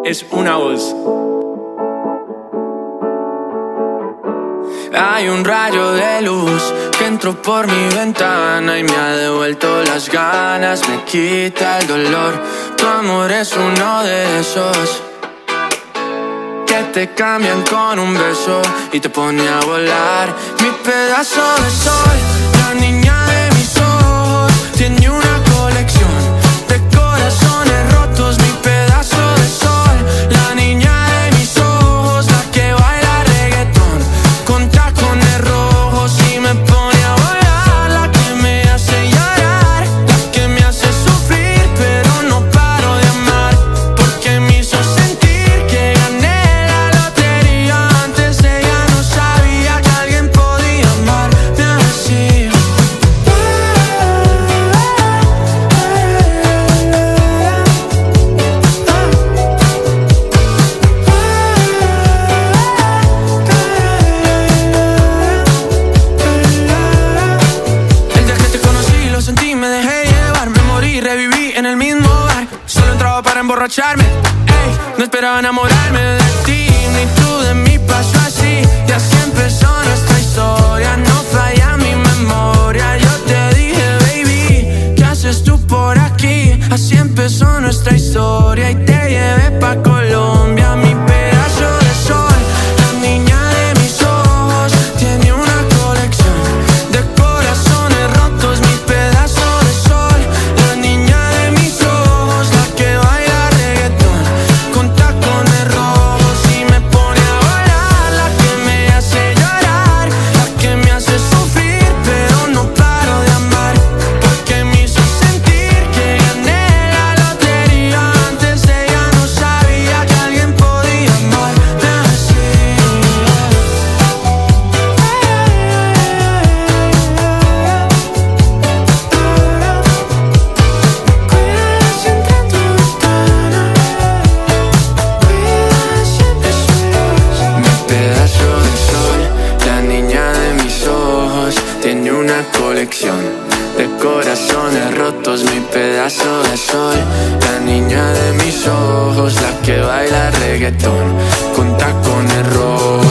Es una voz. Hay un rayo de luz que entró por mi ventana y me ha devuelto las ganas, me quita el dolor. Tu amor es uno de esos que te cambian con un beso y te pone a volar. Mi pedazo de sol, la niña de mis ojos, tiene una colección de corazones rotos. Mi pedazo de sol, la niña de mis ojos, la que baila reggaetón con tacones rojos y me pone a volar. La que me hace llorar, la que me hace sufrir, pero no paro de amar, porque me hizo sentir que gané la lotería. Antes ella no sabía que alguien podía amarme así. El día que te conocí lo sentí, me dejé llevar, me morí, reviví en el mismo bar. Solo entraba para emborracharme, ey, no esperaba enamorarme de ti, ni tú de mí. Pasó así y así empezó nuestra historia. No falla mi memoria. Yo te dije, baby, ¿qué haces tú por aquí? Así empezó nuestra historia y te llevé pa' Colombia. Mi pedazo de sol, la niña de mis ojos, tiene una colección de corazones rotos. Mi pedazo de sol, la niña de mis ojos, la que baila reggaetón con tacones rojos y me pone a volar. La que me hace llorar, la que me hace sufrir, pero no paro de amar, porque me hizo sentir que gané la lotería. Antes ella no sabía que alguien podía amarme así. Mi pedazo de sol, la niña de mis ojos, tiene una colección de corazones rotos. Mi pedazo de sol, la niña de mis ojos, la que baila reggaetón con tacones rojos.